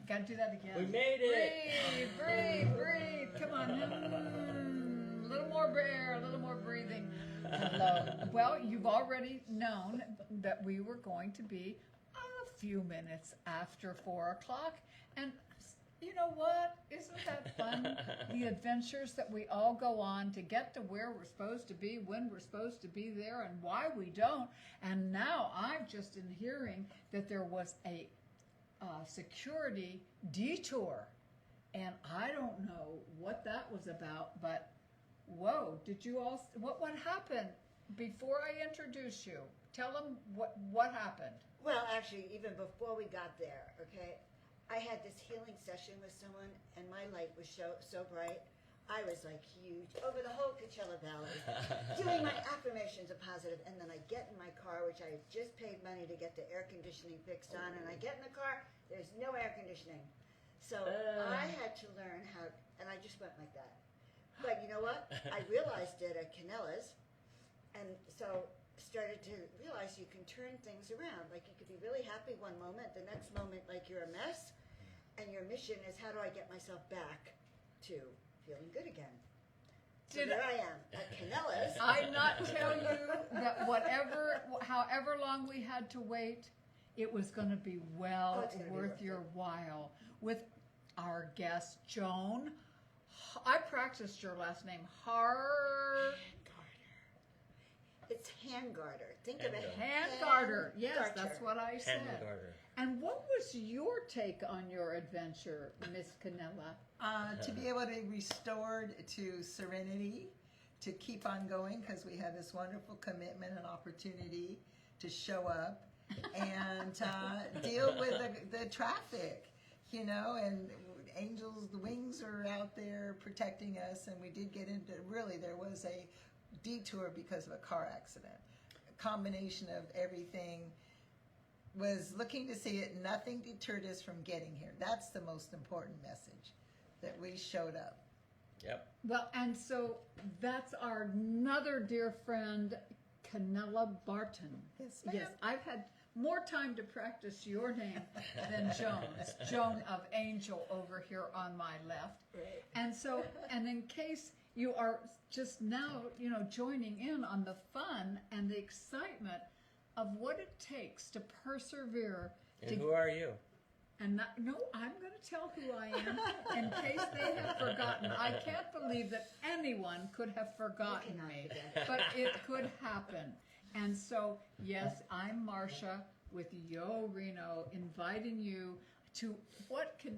Gotta do that again. We made it. Breathe. Come on. A little more air, a little more breathing. Hello. Well, you've already known that we were going to be a few minutes after 4 o'clock. And you know what? Isn't that fun? The adventures that we all go on to get to where we're supposed to be, when we're supposed to be there, and why we don't. And now I'm just in hearing that there was a security detour. And I don't know what that was about, but whoa, did you all, what happened before I introduce you? Tell them what happened. Well, actually, even before we got there, okay, I had this healing session with someone, and my light was so bright. I was like huge over the whole Coachella Valley, doing my affirmations of positive, and then I get in my car, which I just paid money to get the air conditioning fixed on, and I get in the car, there's no air conditioning. So I had to learn how, and I just went like that. But you know what? I realized it at Kanela's, and so started to realize you can turn things around. Like you could be really happy one moment, the next moment like you're a mess, and your mission is how do I get myself back to feeling good again. So there I am at Kanela's. I not tell you that however long we had to wait, it was going to be worth your while with our guest, Joan. I practiced your last name, It's Hangarter. Think of it. Hangarter. Yes, that's what I said. Hangarter. And what was your take on your adventure, Miss Kanela? To be able to restore to serenity, to keep on going, because we have this wonderful commitment and opportunity to show up and deal with the traffic, and angels, the wings are out there protecting us, and we did get into, really, there was a detour because of a car accident. A combination of everything. Was looking to see it. Nothing deterred us from getting here. That's the most important message, that we showed up. Yep. Well, and so that's our another dear friend, Kanela Barton. Yes, ma'am. Yes, I've had more time to practice your name than Joan's. Joan of Angel over here on my left. Right. And so, and in case you are just now, joining in on the fun and the excitement of what it takes to persevere. And who are you? And no, I'm going to tell who I am in case they have forgotten. I can't believe that anyone could have forgotten me, but it could happen. And so, yes, I'm Marcia with Yo Reno, inviting you to what can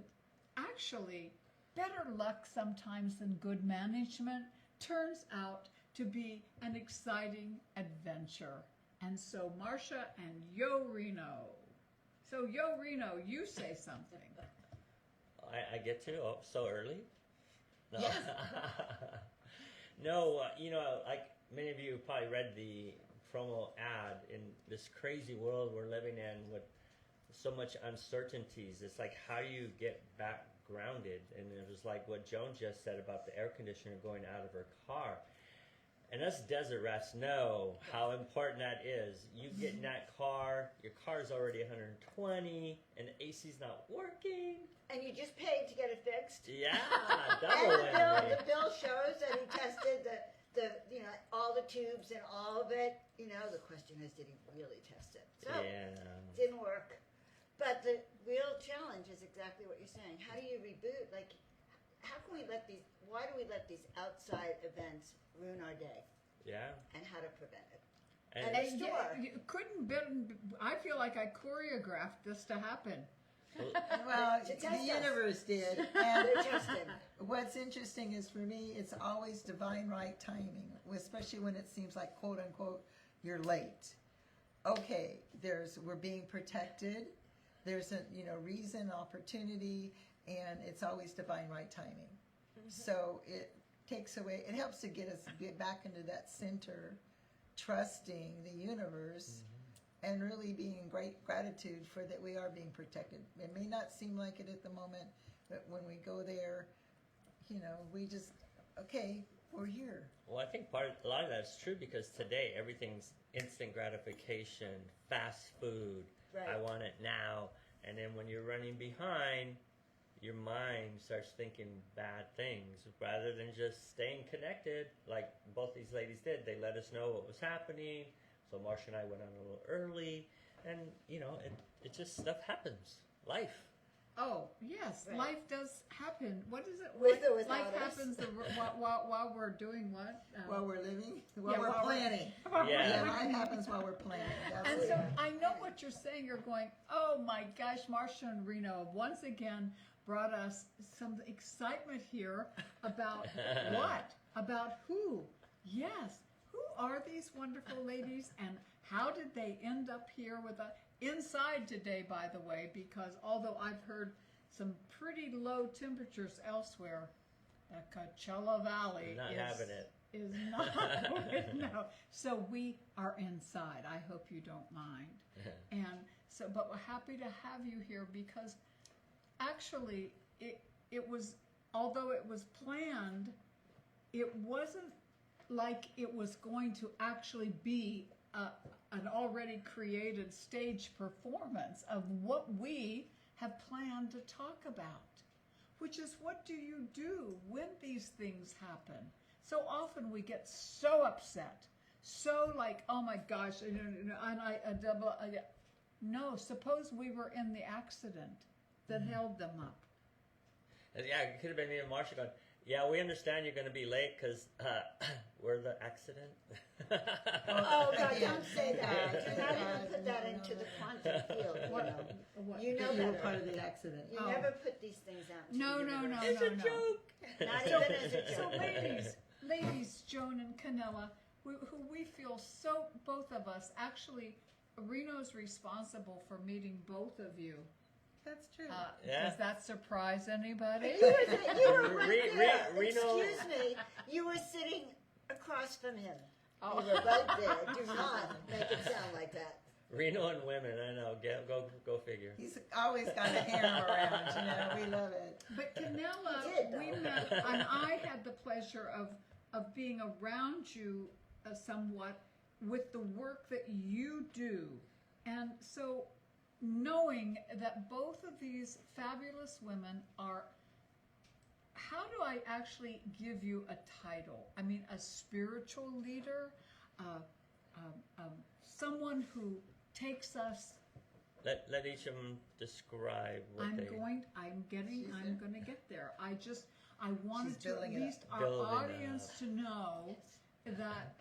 actually, better luck sometimes than good management, turns out to be an exciting adventure. And so, Marcia and Yo Reno. So, Yo Reno, you say something. I get to so early. No. Yes. No, like many of you probably read the promo ad. In this crazy world we're living in with so much uncertainties, it's like how do you get back grounded? And it was like what Joan just said about the air conditioner going out of her car. And us desert rats know how important that is. You get in that car, your car's already 120, and the AC's not working. And you just paid to get it fixed. Yeah, And double the bill shows that he tested the all the tubes and all of it. The question is, did he really test it? So, didn't work. But the real challenge is exactly what you're saying. How do you reboot? Like, how can we why do we let these outside events ruin our day? Yeah. And how to prevent it. And I feel like I choreographed this to happen. Well, the universe did. And They're testing. what's interesting is for me, it's always divine right timing, especially when it seems like, quote unquote, you're late. Okay, we're being protected. There's a reason, opportunity, and it's always divine right timing. Mm-hmm. So it helps to get back into that center, trusting the universe, and really being in great gratitude for that we are being protected. It may not seem like it at the moment, but when we go there, we just, okay, we're here. Well, I think a lot of that's true because today everything's instant gratification, fast food. Right. I want it now. And then when you're running behind, your mind starts thinking bad things rather than just staying connected like both these ladies did. They let us know what was happening. So Marsha and I went on a little early, and it just stuff happens. Life. Oh, yes, Right. life does happen. What is it? With or without life us. happens while we're doing what? While we're living, while Yeah, we're while we're- planning. Yeah. Yeah, life happens while we're planning. That's And it. so I know what you're saying. You're going, oh my gosh, Marsha and Reno once again brought us some excitement here about what? About who? Yes, who are these wonderful ladies and how did they end up here with us? Inside today, by the way, because although I've heard some pretty low temperatures elsewhere, the Coachella Valley Not having it. is not going, no. So we are inside. I hope you don't mind. And so, but we're happy to have you here because actually it was, although it was planned, it wasn't like it was going to actually be an already created stage performance of what we have planned to talk about, which is what do you do when these things happen? So often we get so upset, so like, oh my gosh, no, suppose we were in the accident that held them up. Yeah, it could have been me and Marsha going, yeah, we understand you're going to be late because we're the accident. Oh, God, Again. don't say that. Do not even God, put that no, into no. the quantum field. What? You know You were better. part of the accident. You Oh. never put these things out. to No, the no, no, universe. It's no, a no. joke. Not So, even as a so joke. ladies, Joan and Kanela, who we feel so, both of us, actually, Reno's responsible for meeting both of you. That's true. Yeah. Does that surprise anybody? You were right there. Reno- Excuse me. You were sitting across from him. Oh. You were right there. Do not make it sound like that. Reno and women, I know. Go figure. He's always got a harem around, we love it. But He Kanela, did, though. we met, and I had the pleasure of being around you somewhat with the work that you do. And so knowing that both of these fabulous women are, how do I actually give you a title? I mean, a spiritual leader, someone who takes us. Let each of them describe what I'm they. going to get there. I wanted She's to at building it least up. our Building it audience up. to know that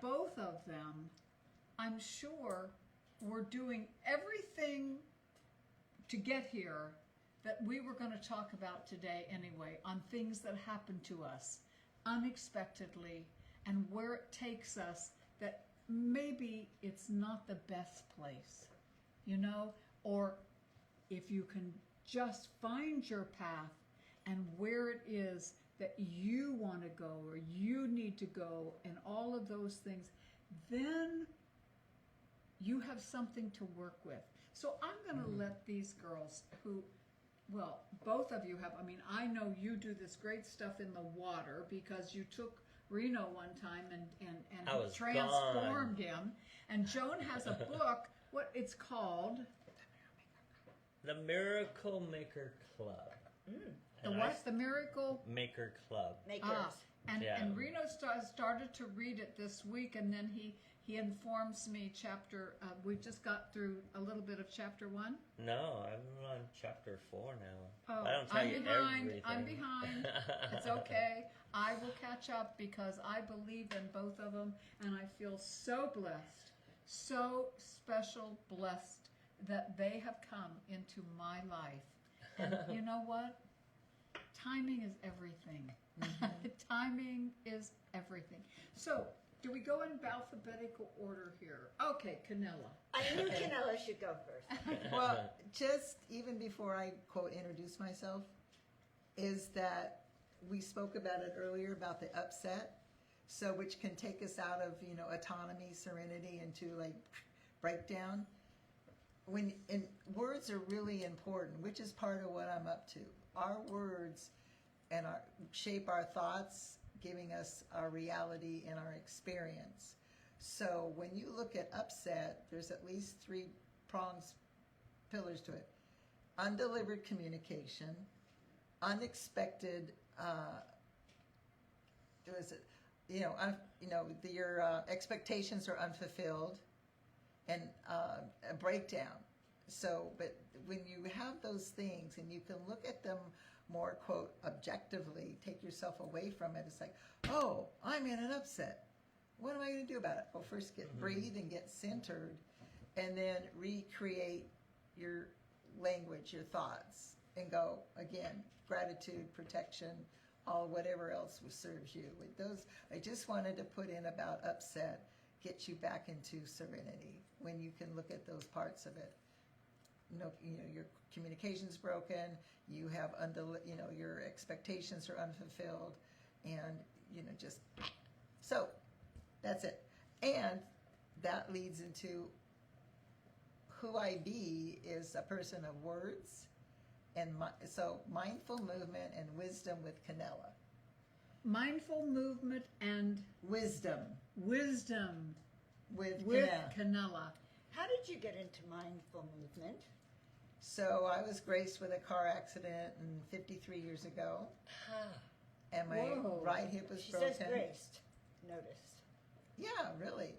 both of them, I'm sure, were doing everything to get here that we were going to talk about today anyway, on things that happened to us unexpectedly and where it takes us that maybe it's not the best place, or if you can just find your path and where it is that you want to go or you need to go and all of those things, then you have something to work with. So I'm going to let these girls who, well, both of you have, I mean, I know you do this great stuff in the water because you took Reno one time I was transformed him. And Joan has a book, what it's called. The Miracle Maker Club. The And what? The Miracle. Maker Club. Makers. And Reno started to read it this week, and then he informs me we just got through a little bit of chapter 1. No, I'm on chapter 4 now. Oh, I don't tell I'm you behind. everything. I'm behind. It's okay. I will catch up because I believe in both of them, and I feel so blessed, so special blessed that they have come into my life. And you know what? Timing is everything. Timing is everything. So, do we go in alphabetical order here? Okay, Kanela. I knew Kanela should go first. Well, just even before I quote introduce myself, is that we spoke about it earlier about the upset, so which can take us out of autonomy, serenity, into like breakdown. And words are really important, which is part of what I'm up to. Our words and shape our thoughts, giving us our reality and our experience. So when you look at upset, there's at least 3 pillars to it. Undelivered communication, unexpected, was it, your expectations are unfulfilled, and a breakdown. So, but when you have those things and you can look at them more, quote, objectively, take yourself away from it, it's like, oh, I'm in an upset. What am I going to do about it? Well, first breathe and get centered, and then recreate your language, your thoughts, and go, again, gratitude, protection, all whatever else serves you. With those, I just wanted to put in about upset, get you back into serenity when you can look at those parts of it. Your communication's broken, you have your expectations are unfulfilled, and just so that's it. And that leads into who I be is a person of words, and so mindful movement and wisdom with Kanela. Mindful movement and Wisdom with Kanela. How did you get into mindful movement? So I was graced with a car accident 53 years ago, and my Whoa. right hip was She broken. says graced. Noticed. Yeah, really.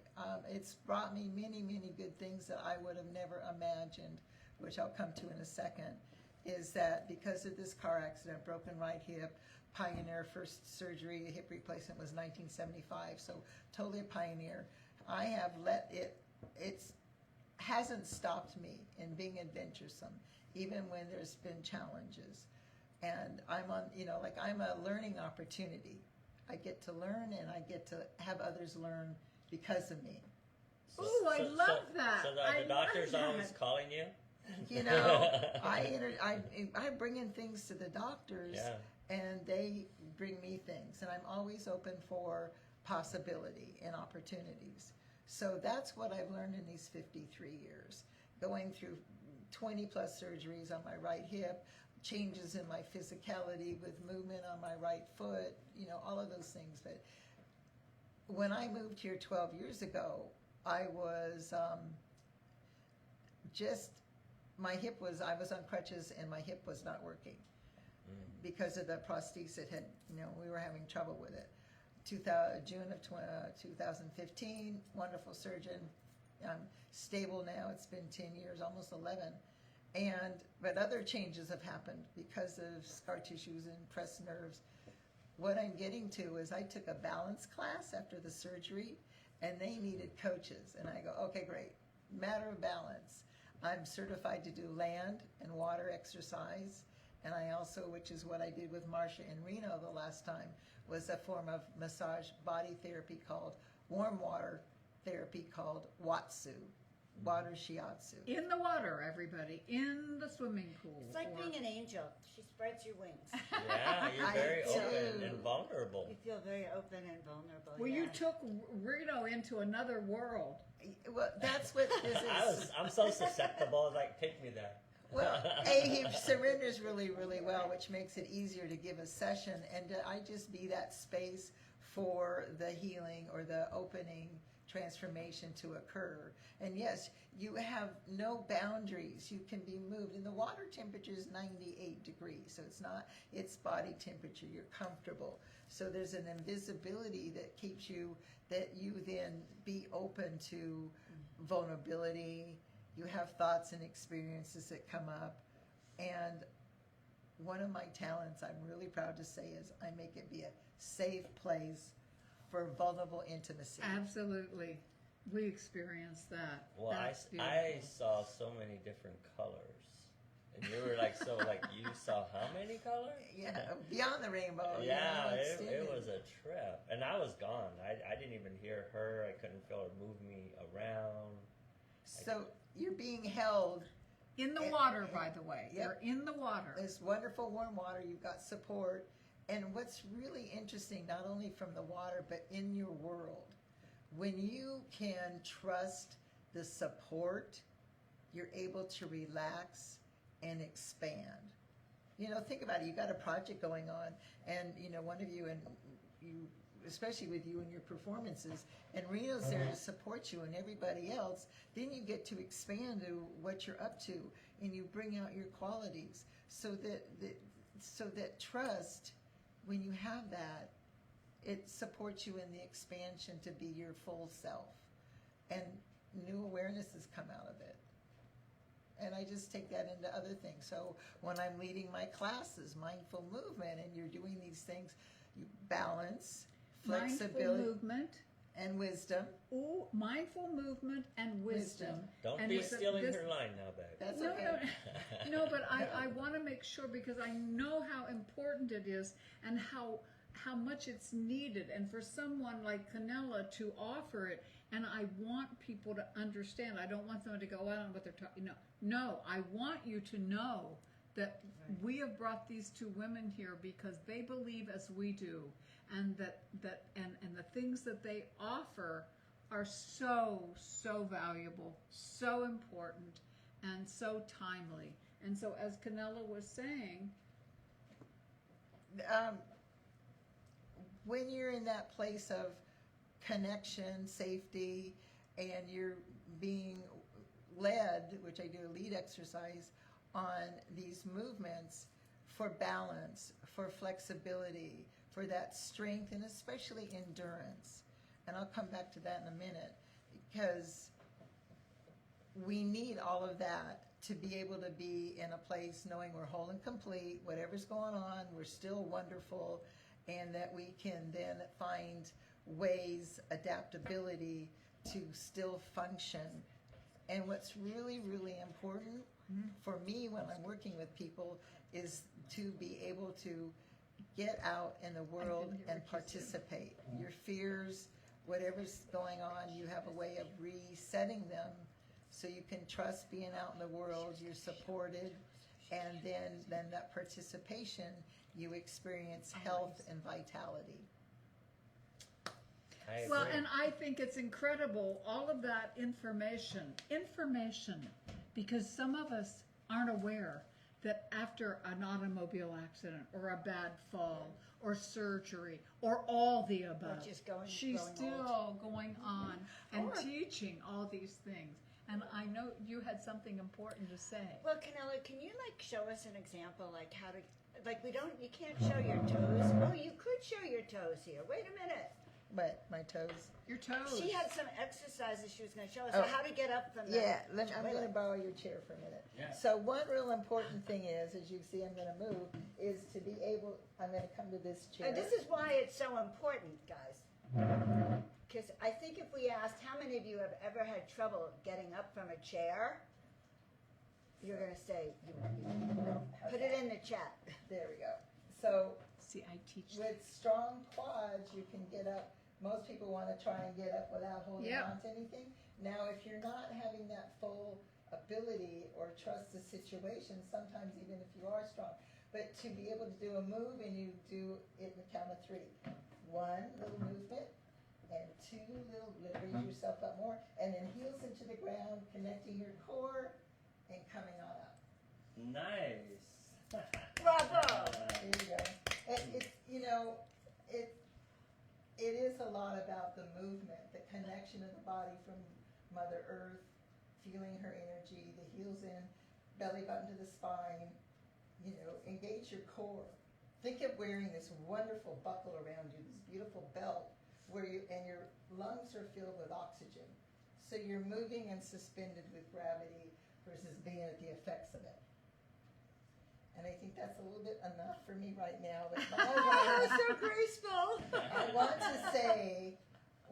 It's brought me many, many good things that I would have never imagined, which I'll come to in a second, is that because of this car accident, broken right hip, pioneer first surgery, hip replacement was 1975, so totally a pioneer. I have it's hasn't stopped me in being adventuresome, even when there's been challenges. And I'm on, I'm a learning opportunity. I get to learn, and I get to have others learn because of me. Ooh, I love that. So I the doctor's love always that. calling you? I bring in things to the doctors, and they bring me things, and I'm always open for possibility and opportunities. So that's what I've learned in these 53 years, going through 20 plus surgeries on my right hip, changes in my physicality with movement on my right foot, all of those things. But when I moved here 12 years ago, I was I was on crutches, and my hip was not working because of the prosthesis. It had, we were having trouble with it. June of 2015, wonderful surgeon. I'm stable now. It's been 10 years, almost 11. But other changes have happened because of scar tissues and pressed nerves. What I'm getting to is I took a balance class after the surgery, and they needed coaches. And I go, okay, great. Matter of balance. I'm certified to do land and water exercise. And I also, which is what I did with Marcia in Reno the last time, was a form of massage body therapy called warm water therapy called Watsu, water shiatsu. In the water, everybody. In the swimming pool. It's like being an angel. She spreads your wings. Yeah, you're very open and vulnerable. You feel very open and vulnerable. Well, you took Reno into another world. Well, that's what this is. I'm so susceptible. Like, take me there. Well, he surrenders really, really well, which makes it easier to give a session, and I just be that space for the healing or the opening transformation to occur. And yes, you have no boundaries. You can be moved. And the water temperature is 98 degrees, so it's body temperature. You're comfortable. So there's an invisibility that keeps you, that you then be open to vulnerability. You have thoughts and experiences that come up. And one of my talents, I'm really proud to say, is I make it be a safe place for vulnerable intimacy. Absolutely. We experienced that. Well, That's I beautiful. saw so many different colors. And you were like, you saw how many colors? Yeah, beyond the rainbow. Yeah, it extended. was a trip. And I was gone. I didn't even hear her. I couldn't feel her move me around. So you're being held. In the water, by the way. Yep. You're in the water. There's wonderful warm water. You've got support. And what's really interesting, not only from the water, but in your world, when you can trust the support, you're able to relax and expand. Think about it. You got a project going on, and one of you, and you, especially with you and your performances, and Reno's there to support you, and everybody else. Then you get to expand to what you're up to, and you bring out your qualities. So that so that trust, when you have that, it supports you in the expansion to be your full self. And new awarenesses come out of it. And I just take that into other things. So when I'm leading my classes, mindful movement, and you're doing these things, you balance, flexibility, Mindful movement. and wisdom. Ooh, mindful movement and wisdom. Don't And be it's stealing this- her line now, babe. That's No, okay. no, but I want to make sure, because I know how important it is and how much it's needed, and for someone like Kanela to offer it. And I want people to understand. I don't want someone to go, I don't know what they're talking. No, I want you to know that we have brought these two women here because they believe as we do, and that the things that they offer are so valuable, so important, and so timely. And so, as Kanela was saying, When you're in that place of connection, safety, and you're being led, which I do a lead exercise on these movements for balance, for flexibility, for that strength, and especially endurance. And I'll come back to that in a minute, because we need all of that to be able to be in a place knowing we're whole and complete, whatever's going on, we're still wonderful, and that we can then find ways, adaptability to still function. And what's really, really important for me when I'm working with people is to be able to get out in the world and participate. Your fears, whatever's going on, you have a way of resetting them so you can trust being out in the world, you're supported, and then that participation, you experience health and vitality. well, and I think it's incredible, all of that information, because some of us aren't aware that after an automobile accident or a bad fall or surgery or all the above, just she's growing still going on and Or- teaching all these things. And I know you had something important to say. Well, Kanela, can you show us an example, how to, you can't show your toes. Oh, you could show your toes here. Wait a minute. But my toes. Your toes. She had some exercises she was going to show us. Oh. So how to get up from Yeah, the I'm going to borrow your chair for a minute. Yeah. So one real important thing is, as you see I'm going to move, is to be able, I'm going to come to this chair. And this is why it's so important, guys. Because I think if we asked how many of you have ever had trouble getting up from a chair, you're going to say, put it in the chat. There we go. So See, I teach. with strong quads, you can get up. Most people want to try and get up without holding Yep. on to anything. Now, if you're not having that full ability or trust the situation, sometimes even if you are strong, but to be able to do a move and you do it in the count of 3. 1 little movement, and 2 little, raise yourself up more, and then heels into the ground, connecting your core and coming on up. Nice. Bravo! There you go. It is a lot about the movement, the connection of the body from Mother Earth, feeling her energy, the heels in, belly button to the spine, engage your core. Think of wearing this wonderful buckle around you, this beautiful belt, and your lungs are filled with oxygen. So you're moving and suspended with gravity versus being at the effects of it. And I think that's a little bit enough for me right now. But So graceful. I want to say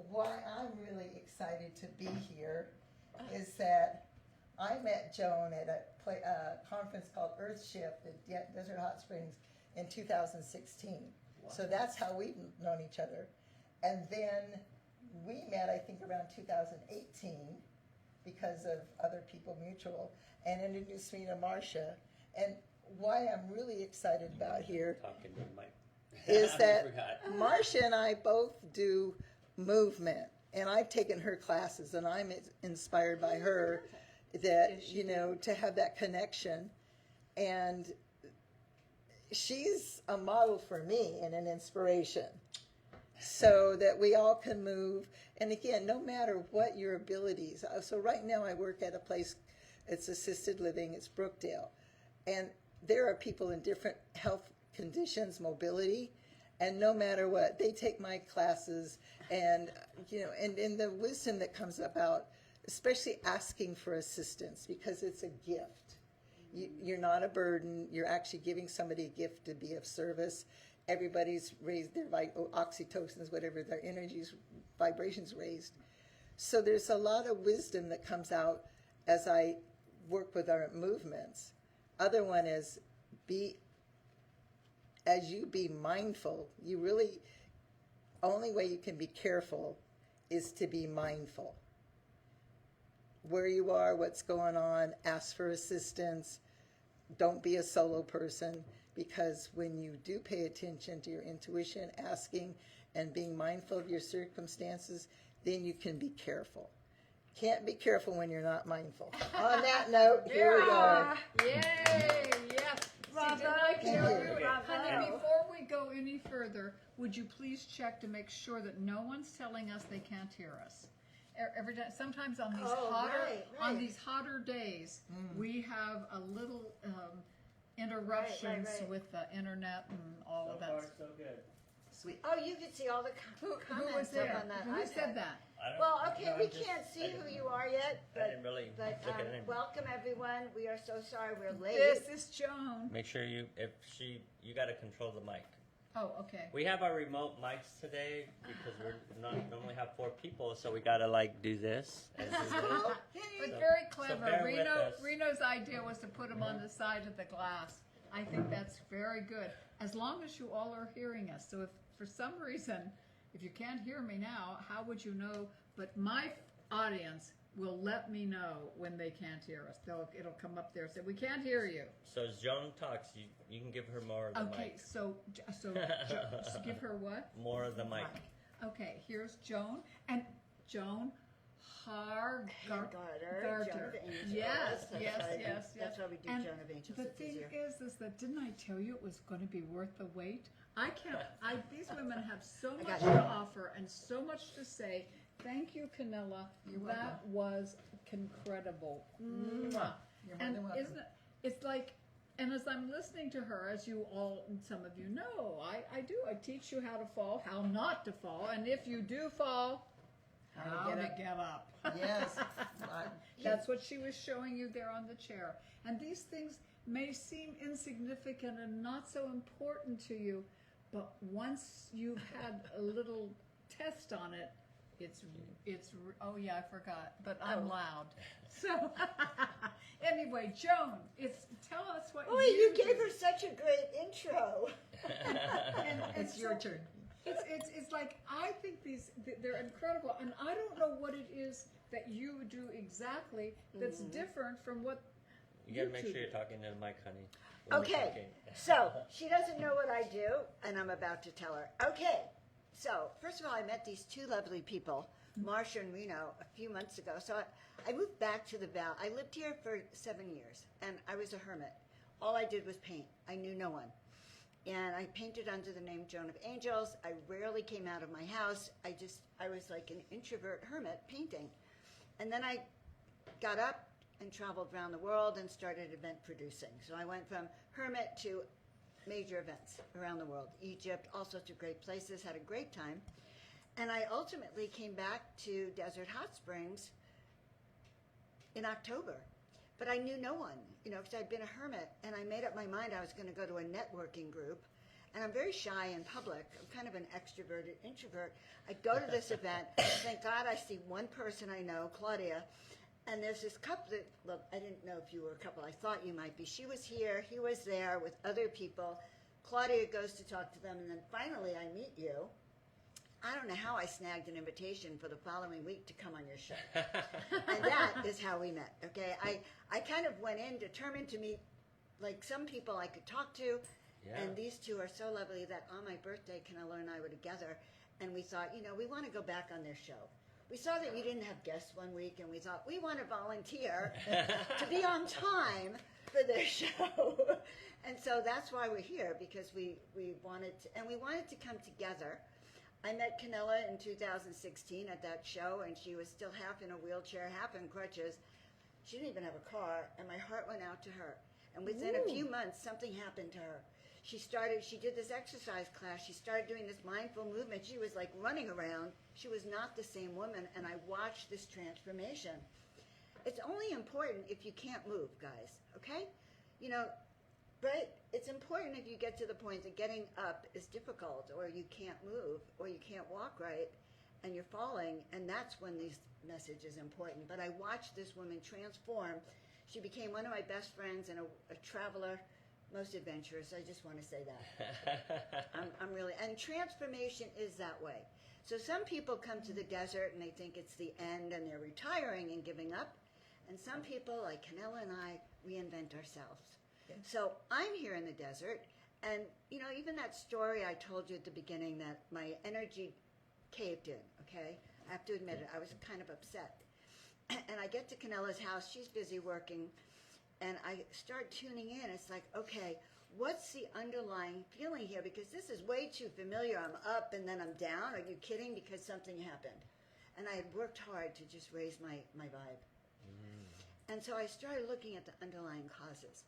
why I'm really excited to be here is that I met Joan at a conference called Earth Shift at Desert Hot Springs in 2016. Wow. So that's how we've known each other. And then we met, I think, around 2018 because of other people mutual, and introduced me to Marcia. And why I'm really excited about here Talking to Mike. is I that forgot. Marcia and I both do movement, and I've taken her classes, and I'm inspired by her that, to have that connection. And she's a model for me and an inspiration, so that we all can move. And again, no matter what your abilities. So right now I work at a place, it's assisted living, it's Brookdale. And there are people in different health conditions, mobility, and no matter what, they take my classes, and and the wisdom that comes about, especially asking for assistance, because it's a gift. You're not a burden. You're actually giving somebody a gift to be of service. Everybody's raised their oxytocins, whatever their energies, vibrations raised. So there's a lot of wisdom that comes out as I work with our movements. Other one is as you be mindful, only way you can be careful is to be mindful. Where you are, what's going on, ask for assistance. Don't be a solo person, because when you do pay attention to your intuition, asking and being mindful of your circumstances, then you can be careful. Can't be careful when you're not mindful. On that note, here we go. Yay! Yes. Bravo. See, didn't I Thank tell you. you? Honey, before we go any further, would you please check to make sure that no one's telling us they can't hear us? Every day, sometimes on these on these hotter days, we have a little interruptions with the internet and all of that. So good. Sweet. Oh, you can see all the Who comments was there? up on that Who iPad. said that? Well, okay, we can't see who you are yet, I but, didn't really but look at it. welcome everyone. We are so sorry we're late. This is Joan. Make sure you got to control the mic. Oh, okay. We have our remote mics today because we're not normally have 4 people, so we gotta do this and do this. But So- very so clever. bear with us. Reno's idea was to put them on the side of the glass. I think that's very good. As long as you all are hearing us. So if for some reason, if you can't hear me now, how would you know? But my audience will let me know when they can't hear us. It'll come up there and say, we can't hear you. So as Joan talks, you can give her more of the Okay, mic. so give her what? More of the mic. Okay, here's Joan. And Joan Hangarter, Joan of Angels. Yes, That's yes, right. yes, yes. That's why we do And Joan of Angels. The It's thing easier. is that didn't I tell you it was going to be worth the wait? These women have so much to offer and so much to say. Thank you, Kanela. That was incredible. Mwah. You're more And than welcome. isn't it? It's like, and as I'm listening to her, as you all, and some of you know, I do. I teach you how to fall, how not to fall, and if you do fall, how to get up. Yes. That's what she was showing you there on the chair. And these things may seem insignificant and not so important to you, but once you've had a little test on it, it's oh yeah, I forgot, but I'm loud. So anyway, Joan, tell us what You do. gave her such a great intro. And It's your turn. It's like, I think they're incredible, and I don't know what it is that you do exactly that's different from what You gotta make two sure you're do. talking to the mic, honey. when we're Okay, talking. so she doesn't know what I do, and I'm about to tell her. Okay, so first of all, I met these 2 lovely people, Marcia and Reno, a few months ago. So I moved back to the Valley. I lived here for 7 years, and I was a hermit. All I did was paint. I knew no one. And I painted under the name Joan of Angels. I rarely came out of my house. I was like an introvert hermit painting. And then I got up and traveled around the world and started event producing. So I went from hermit to major events around the world. Egypt, all sorts of great places, had a great time. And I ultimately came back to Desert Hot Springs in October. But I knew no one, because I'd been a hermit, and I made up my mind I was going to go to a networking group. And I'm very shy in public. I'm kind of an extroverted introvert. I go to this event. Thank God I see one person I know, Claudia. And there's this couple that, well, I didn't know if you were a couple. I thought you might be. She was here. He was there with other people. Claudia goes to talk to them. And then finally I meet you. I don't know how I snagged an invitation for the following week to come on your show. And that is how we met, okay? I kind of went in determined to meet, like, some people I could talk to. Yeah. And these 2 are so lovely that on my birthday, Kanela and I were together. And we thought, we want to go back on their show. We saw that you didn't have guests one week, and we thought, we want to volunteer to be on time for their show. And so that's why we're here, because we wanted to come together. I met Kanela in 2016 at that show, and she was still half in a wheelchair, half in crutches. She didn't even have a car, and my heart went out to her. And within a few months, something happened to her. she did this exercise class. She started doing this mindful movement. She was like running around. She was not the same woman, and I watched this transformation. It's only important if you can't move, guys, okay? You know, right? It's important if you get to the point that getting up is difficult, or you can't move, or you can't walk right, and you're falling, and that's when this message is important. But I watched this woman transform. She became one of my best friends and a traveler, most adventurous. I just want to say that. I'm really, and transformation is that way. So some people come to the desert and they think it's the end and they're retiring and giving up. And some people, like Kanela and I, reinvent ourselves. So I'm here in the desert, and you know, even that story I told you at the beginning that my energy caved in, okay? I have to admit it, I was kind of upset. And I get to Kanela's house, she's busy working, and I start tuning in. It's like, okay, what's the underlying feeling here? Because this is way too familiar. I'm up and then I'm down. Are you kidding? Because something happened. And I had worked hard to just raise my vibe. And so I started looking at the underlying causes.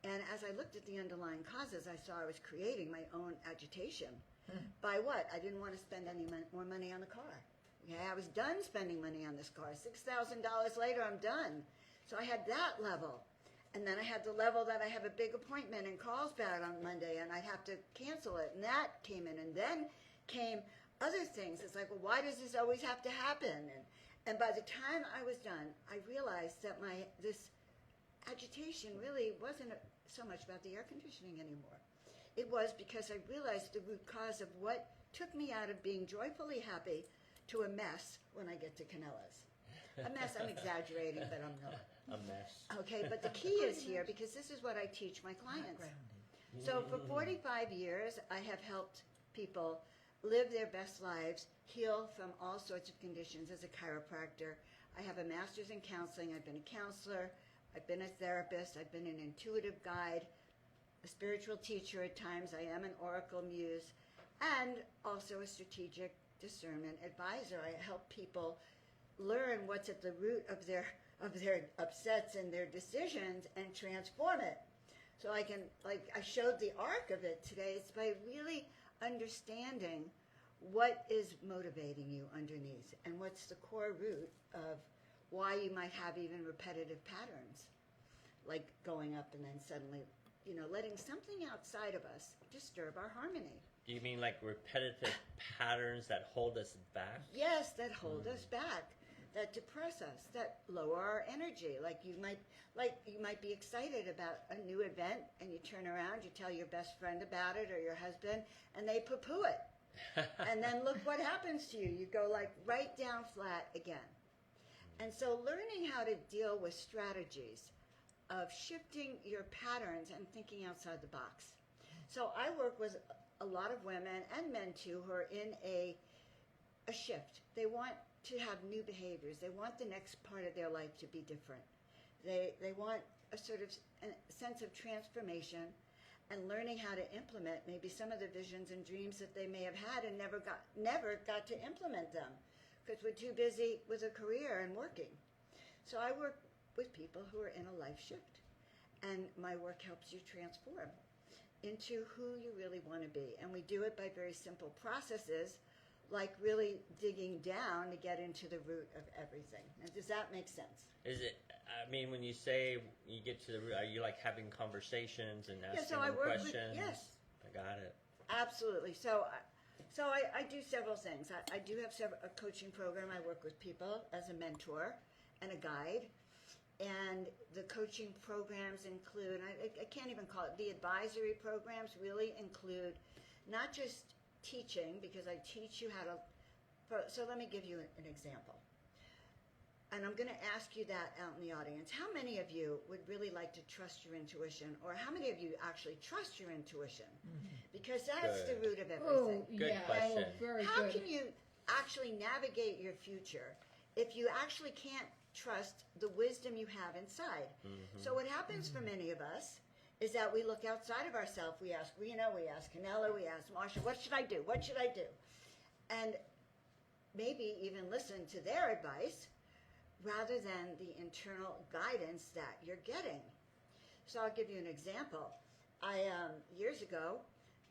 And as I looked at the underlying causes, I saw I was creating my own agitation. By what? I didn't want to spend any more money on the car. Okay, I was done spending money on this car. $6,000 later, I'm done. So I had that level. And then I had the level that I have a big appointment in Carlsbad on Monday, and I'd have to cancel it. And that came in. And then came other things. It's like, well, why does this always have to happen? And by the time I was done, I realized that this agitation really wasn't so much about the air conditioning anymore. It was because I realized the root cause of what took me out of being joyfully happy to a mess when I get to Kanela's. A mess, I'm exaggerating, but I'm not. A mess. Okay, but the key is here, because this is what I teach my clients. So for 45 years, I have helped people live their best lives, heal from all sorts of conditions as a chiropractor. I have a master's in counseling. I've been a counselor. I've been a therapist. I've been an intuitive guide, a spiritual teacher at times. I am an oracle muse, and also a strategic discernment advisor. I help people learn what's at the root of their upsets and their decisions and transform it. So I can, like I showed the arc of it today, it's by really understanding what is motivating you underneath and what's the core root of why you might have even repetitive patterns, like going up and then suddenly, you know, letting something outside of us disturb our harmony. Do you mean like repetitive patterns that hold us back? Yes, that hold us back, that depress us, that lower our energy. Like you might be excited about a new event, and you turn around, you tell your best friend about it or your husband, and they poo-poo it. And then look what happens to you. You go like right down flat again. And so learning how to deal with strategies of shifting your patterns and thinking outside the box. So I work with a lot of women and men too who are in a shift. They want to have new behaviors. They want the next part of their life to be different. They want a sort of sense of transformation and learning how to implement maybe some of the visions and dreams that they may have had and never got to implement them because we're too busy with a career and working. So I work with people who are in a life shift, and my work helps you transform into who you really want to be. And we do it by very simple processes, like really digging down to get into the root of everything. Now, does that make sense? Is it, I mean, when you say you get to the root, are you like having conversations and asking so I them work questions? yes. I got it. Absolutely. So I do several things. I do have a coaching program. I work with people as a mentor and a guide. And the coaching programs include, I can't even call it, the advisory programs really include not just teaching, because I teach you how to, so let me give you an example. And I'm going to ask you that out in the audience. How many of you would really like to trust your intuition, or how many of you actually trust your intuition? Because that's the root of everything. Good question. Very How good. can you actually navigate your future if you actually can't trust the wisdom you have inside? So what happens for many of us is that we look outside of ourselves. We ask Rena, we ask Kanela, we ask Marsha, what should I do? What should I do? And maybe even listen to their advice rather than the internal guidance that you're getting. So I'll give you an example. years ago,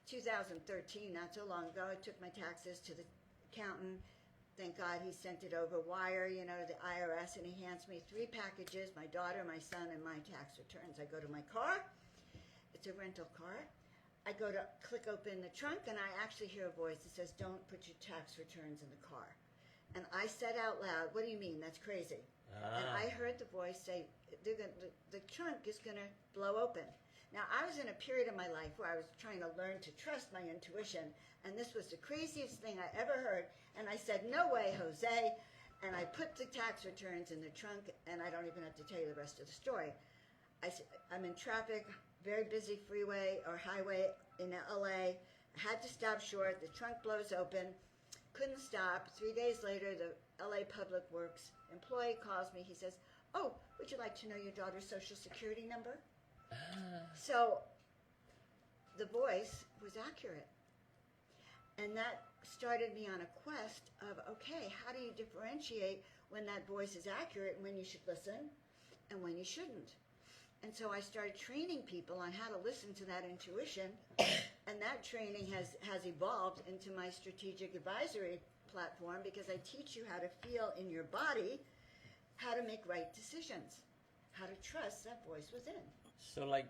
2013, not so long ago, I took my taxes to the accountant. Thank God he sent it over wire, to the IRS, and he hands me 3 packages, my daughter, my son, and my tax returns. I go to my car. It's a rental car. I go to click open the trunk, and I actually hear a voice that says, "Don't put your tax returns in the car." And I said out loud, "What do you mean? That's crazy." And I heard the voice say, the trunk is going to blow open. Now, I was in a period of my life where I was trying to learn to trust my intuition, and this was the craziest thing I ever heard. And I said, "No way, Jose." And I put the tax returns in the trunk, and I don't even have to tell you the rest of the story. I'm in traffic, very busy freeway or highway in LA. I had to stop short. The trunk blows open. Couldn't stop. 3 days later, the LA Public Works employee calls me. He says, "Oh, would you like to know your daughter's social security number?" So the voice was accurate. And that started me on a quest of, okay, how do you differentiate when that voice is accurate and when you should listen and when you shouldn't? And so I started training people on how to listen to that intuition, and that training has evolved into my strategic advisory platform, because I teach you how to feel in your body, how to make right decisions, how to trust that voice within. So, like,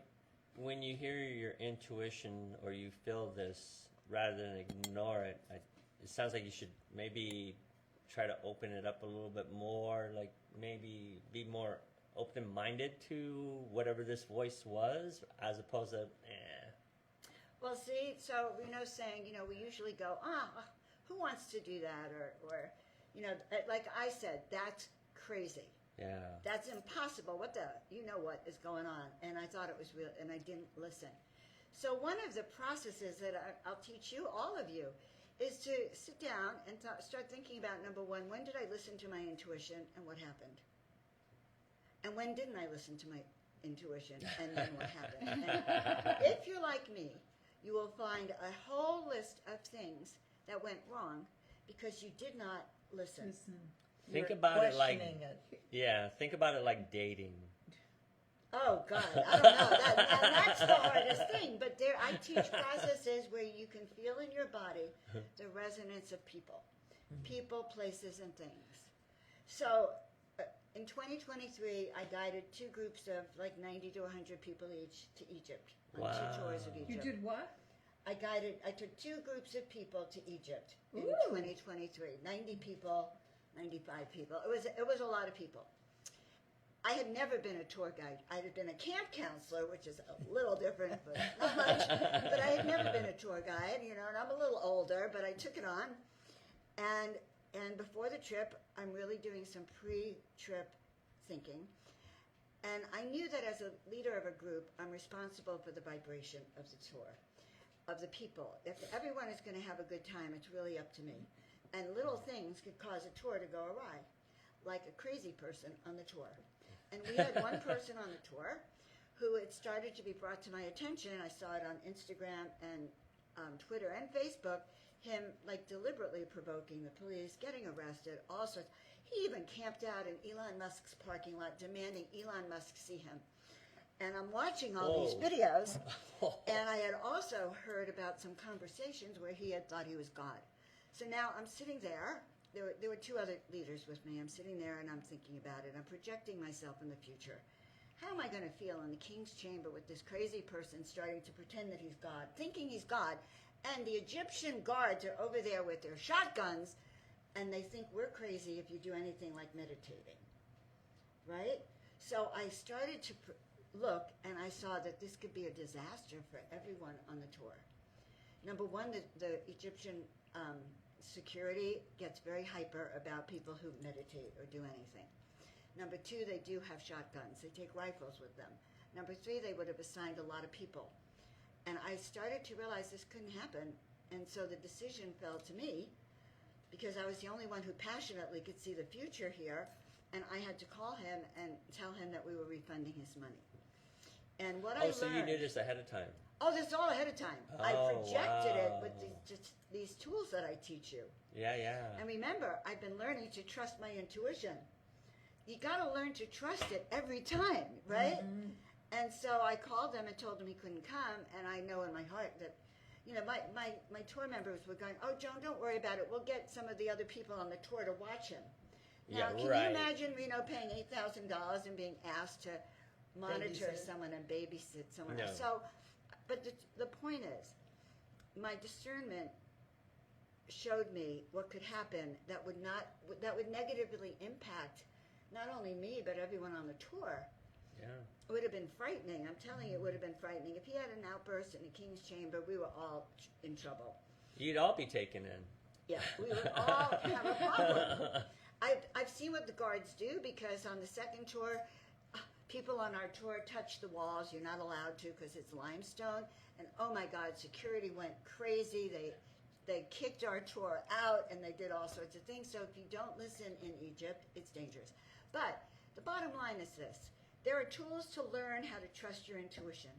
when you hear your intuition or you feel this, rather than ignore it, it sounds like you should maybe try to open it up a little bit more, like maybe be more open-minded to whatever this voice was, as opposed to, Well, see, so, saying, we usually go, who wants to do that? Or, like I said, that's crazy. yeah. That's impossible. What is going on? And I thought it was real, and I didn't listen. So one of the processes that I'll teach you, all of you, is to sit down and start thinking about, number one, when did I listen to my intuition and what happened? And when didn't I listen to my intuition and then what happened? And if you're like me, you will find a whole list of things that went wrong because you did not listen. Think You're about it like, questioning it. yeah, think about it like dating. Oh, God, I don't know. That's the hardest thing. But I teach processes where you can feel in your body the resonance of people, places, and things. So in 2023, I guided 2 groups of like 90 to 100 people each to Egypt on 2 tours of Egypt. You did what? I took 2 groups of people to Egypt in Ooh. 2023. 90 people, 95 people. It was a lot of people. I had never been a tour guide. I had been a camp counselor, which is a little different, but not much. But I had never been a tour guide, and I'm a little older, but I took it on. And before the trip, I'm really doing some pre-trip thinking. And I knew that as a leader of a group, I'm responsible for the vibration of the tour, of the people. If everyone is going to have a good time, it's really up to me. And little things could cause a tour to go awry, like a crazy person on the tour. And we had one person on the tour who it started to be brought to my attention. I saw it on Instagram and Twitter and Facebook, him like deliberately provoking the police, getting arrested, all sorts. He even camped out in Elon Musk's parking lot demanding Elon Musk see him. And I'm watching all these videos, and I had also heard about some conversations where he had thought he was God. So now I'm sitting there. There were 2 other leaders with me. I'm sitting there and I'm thinking about it. I'm projecting myself in the future. How am I going to feel in the king's chamber with this crazy person starting to pretend that he's God, thinking he's God, and the Egyptian guards are over there with their shotguns, and they think we're crazy if you do anything like meditating, right? So I started to look, and I saw that this could be a disaster for everyone on the tour. Number one, the Egyptian security gets very hyper about people who meditate or do anything. Number 2, they do have shotguns. They take rifles with them. Number 3, they would have assigned a lot of people. And I started to realize this couldn't happen. And so the decision fell to me, because I was the only one who passionately could see the future here. And I had to call him and tell him that we were refunding his money. And what I learned... so you knew this ahead of time? Oh, this all ahead of time. I projected it with these tools that I teach you. Yeah, yeah. And remember, I've been learning to trust my intuition. You got to learn to trust it every time, right? And so I called him and told him he couldn't come, and I know in my heart that, you know, my tour members were going, oh, Joan, don't worry about it. We'll get some of the other people on the tour to watch him. Now, Yeah, can right. you imagine Reno paying $8,000 and being asked to monitor Babysit. someone and babysit someone No. else? So, but the point is, my discernment showed me what could happen that would negatively impact not only me but everyone on the tour. Yeah. It would have been frightening. I'm telling you, it would have been frightening. If he had an outburst in the King's Chamber, we were all in trouble. You'd all be taken in. Yeah, we would all have a problem. I've seen what the guards do, because on the second tour, people on our tour touch the walls. You're not allowed to because it's limestone. And oh my God, security went crazy. They kicked our tour out, and they did all sorts of things. So if you don't listen in Egypt, it's dangerous. But the bottom line is this. There are tools to learn how to trust your intuition.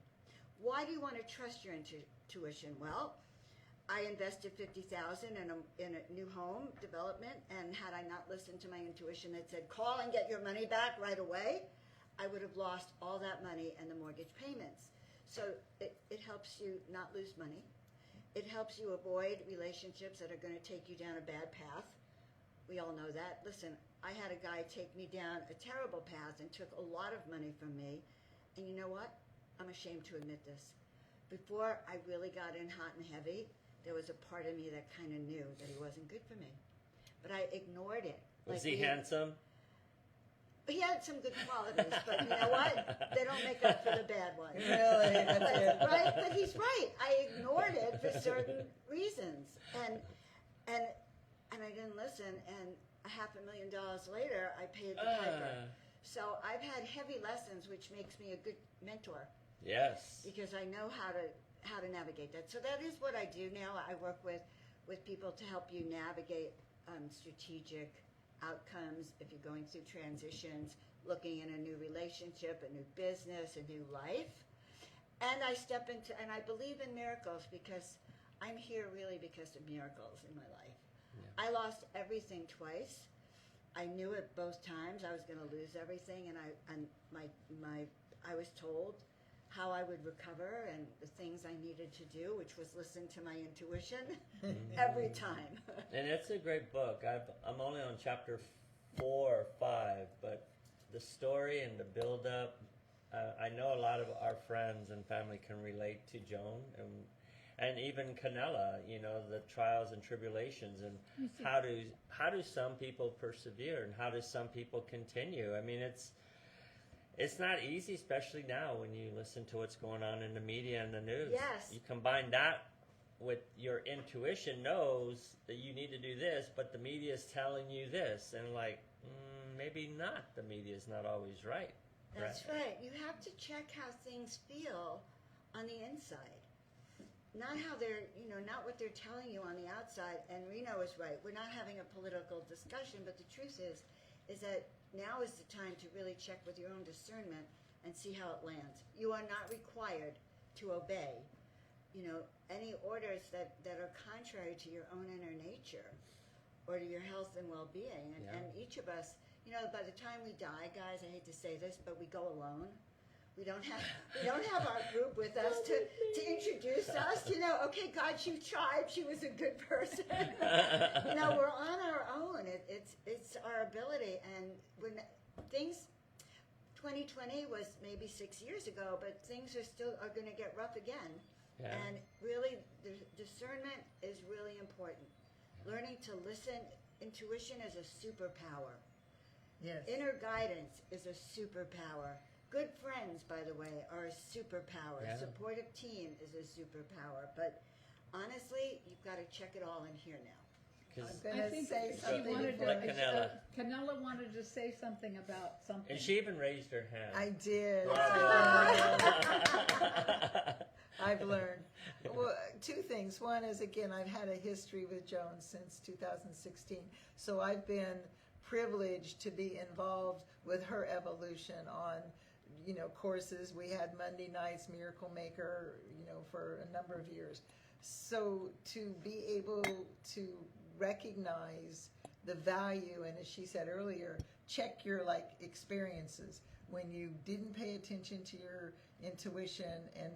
Why do you want to trust your intuition? Well, I invested $50,000 in a new home development, and had I not listened to my intuition that said, call and get your money back right away, I would have lost all that money and the mortgage payments. So it helps you not lose money. It helps you avoid relationships that are going to take you down a bad path. We all know that. Listen, I had a guy take me down a terrible path and took a lot of money from me. And you know what? I'm ashamed to admit this. Before I really got in hot and heavy, there was a part of me that kind of knew that he wasn't good for me. But I ignored it. Was he handsome? He had some good qualities, but you know what? They don't make up for the bad ones. Really? That's it. Right? But he's right. I ignored it for certain reasons. And I didn't listen, and $500,000 later, I paid the piper. So I've had heavy lessons, which makes me a good mentor. Yes. Because I know how to navigate that. So that is what I do now. I work with people to help you navigate strategic outcomes if you're going through transitions, looking in a new relationship, a new business, a new life. And I step into, and I believe in miracles, because I'm here really because of miracles in my life. Yeah. I lost everything twice. I knew it both times. I was going to lose everything, and I was told how I would recover and the things I needed to do, which was listen to my intuition every time. And it's a great book. I'm only on chapter 4 or 5, but the story and the build-up, I know a lot of our friends and family can relate to Joan and even Kanela, you know, the trials and tribulations, and how do some people persevere and how do some people continue? I mean, it's not easy, especially now when you listen to what's going on in the media and the news. Yes. You combine that with your intuition knows that you need to do this, but the media is telling you this, and maybe not. The media is not always right. That's right. You have to check how things feel on the inside. Not how they're, not what they're telling you on the outside. And Reno is right. We're not having a political discussion, but the truth is that now is the time to really check with your own discernment and see how it lands. You are not required to obey, any orders that are contrary to your own inner nature or to your health and well-being. And each of us, by the time we die, guys, I hate to say this, but we go alone. We don't have our group with us to introduce us. Okay, God, she tried. She was a good person. We're on our own. It's our ability. And when 2020 was maybe 6 years ago, but things are going to get rough again. Yeah. And really, the discernment is really important. Learning to listen. Intuition is a superpower. Yes. Inner guidance is a superpower. Good friends, by the way, are a superpower. Yeah. A supportive team is a superpower. But honestly, you've got to check it all in here now. I think say she something wanted before- Kanela wanted to say something about something. And she even raised her hand. I did. I've learned. Well, two things. One is, again, I've had a history with Joan since 2016. So I've been privileged to be involved with her evolution on, courses. We had Monday nights, Miracle Maker, for a number of years. So to be able to recognize the value, and as she said earlier, check your experiences. when you didn't pay attention to your intuition and,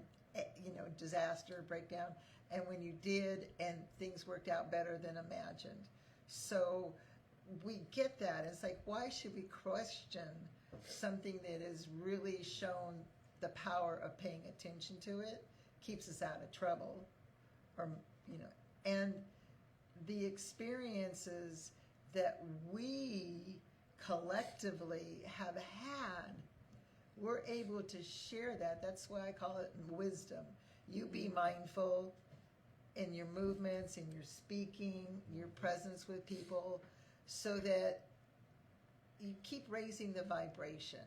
disaster, breakdown, and when you did and things worked out better than imagined. So we get that. It's like, why should we question something that has really shown the power of paying attention to it, keeps us out of trouble, or, and the experiences that we collectively have had, we're able to share that. That's why I call it wisdom. You be mindful in your movements, in your speaking, your presence with people, so that you keep raising the vibration.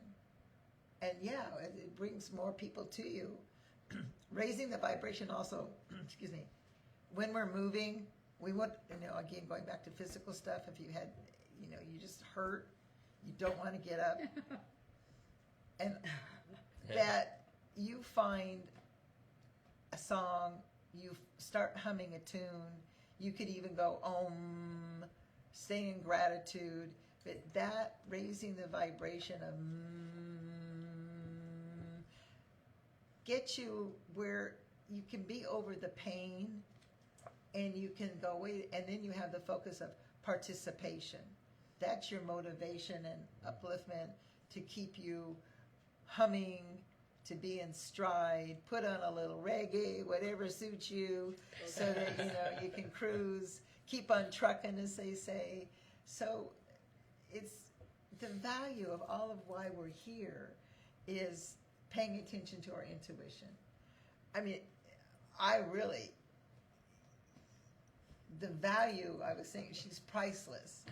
And yeah, it brings more people to you. Raising the vibration also, excuse me, when we're moving, we want, again, going back to physical stuff, if you had, you just hurt, you don't want to get up. And that you find a song, you start humming a tune, you could even go stay in gratitude, but that raising the vibration of get you where you can be over the pain, and you can go away, and then you have the focus of participation. That's your motivation and upliftment to keep you humming, to be in stride, put on a little reggae, whatever suits you, so that you can cruise, keep on trucking, as they say. So it's the value of all of why we're here is paying attention to our intuition. I mean, the value, I was saying, she's priceless.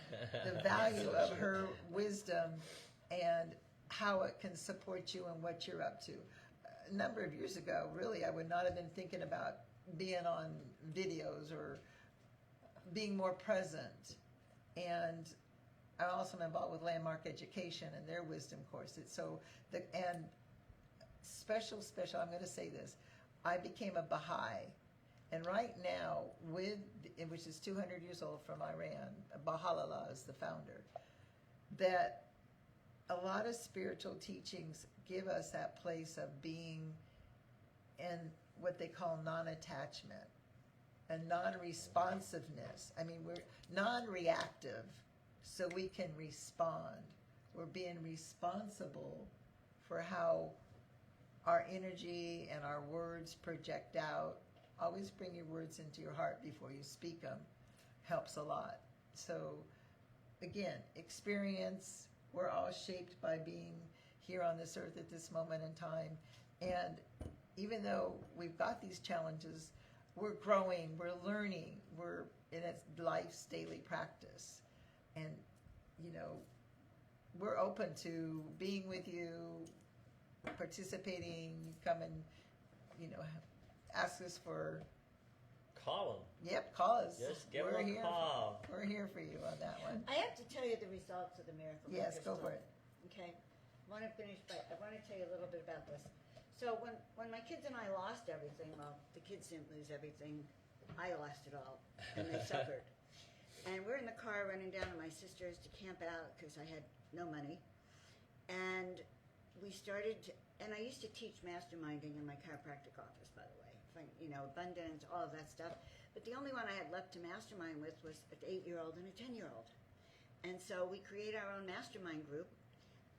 The value of her wisdom and how it can support you and what you're up to. A number of years ago, really, I would not have been thinking about being on videos or being more present. And I also am involved with Landmark Education and their wisdom courses. So, special, I'm going to say this, I became a Baha'i. And right now, which is 200 years old from Iran, Baha'u'llah is the founder, that a lot of spiritual teachings give us that place of being in what they call non-attachment and non-responsiveness. I mean, we're non-reactive, so we can respond. We're being responsible for how our energy and our words project out. Always bring your words into your heart before you speak them. Helps a lot. So, again, experience. We're all shaped by being here on this earth at this moment in time. And even though we've got these challenges, we're growing, we're learning, we're in life's daily practice. And, we're open to being with you, participating. You come and, ask us for. Call them. Yep, call us. Just give them a call. We're here for you on that one. I have to tell you the results of the miracle. Yes, go for it. Okay. I want to tell you a little bit about this. So when my kids and I lost everything, well, the kids didn't lose everything. I lost it all, and they suffered. And we're in the car running down to my sister's to camp out because I had no money. And we started and I used to teach masterminding in my chiropractic office, by the way. Abundance, all of that stuff. But the only one I had left to mastermind with was an 8-year-old and a 10-year-old. And so we created our own mastermind group,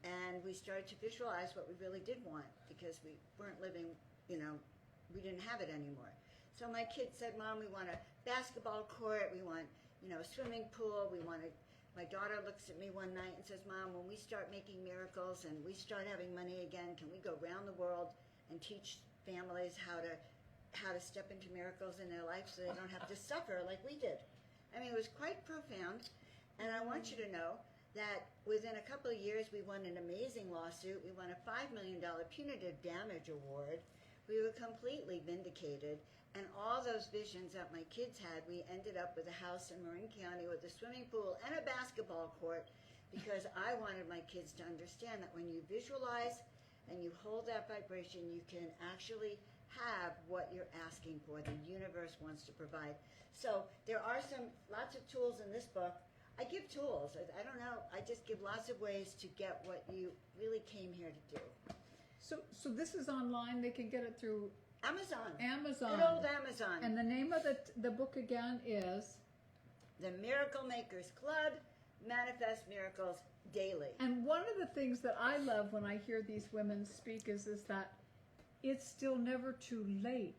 and we started to visualize what we really did want, because we weren't living, we didn't have it anymore. So my kids said, Mom, we want a basketball court, we want, a swimming pool, my daughter looks at me one night and says, Mom, when we start making miracles and we start having money again, can we go around the world and teach families how to step into miracles in their life so they don't have to suffer like we did? I mean, it was quite profound. And I want you to know that within a couple of years, we won an amazing lawsuit. We won a $5 million punitive damage award. We were completely vindicated. And all those visions that my kids had, we ended up with a house in Marin County with a swimming pool and a basketball court, because I wanted my kids to understand that when you visualize and you hold that vibration, you can actually have what you're asking for. The universe wants to provide. So there are lots of tools in this book. I give tools. I don't know. I just give lots of ways to get what you really came here to do. So this is online. They can get it through Amazon. Amazon. Good old Amazon. And the name of the book again is? The Miracle Makers Club, Manifest Miracles Daily. And one of the things that I love when I hear these women speak is that it's still never too late.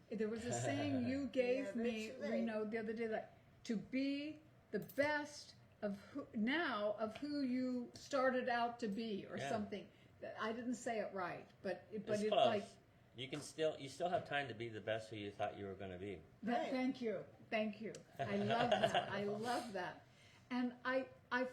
There was a saying you gave Never me, too late. Reno, the other day, that to be the best of who you started out to be, or Yeah. something. I didn't say it right, but It's it's close. like. You still have time to be the best who you thought you were going to be. Right. Thank you. I love that. I love that. And I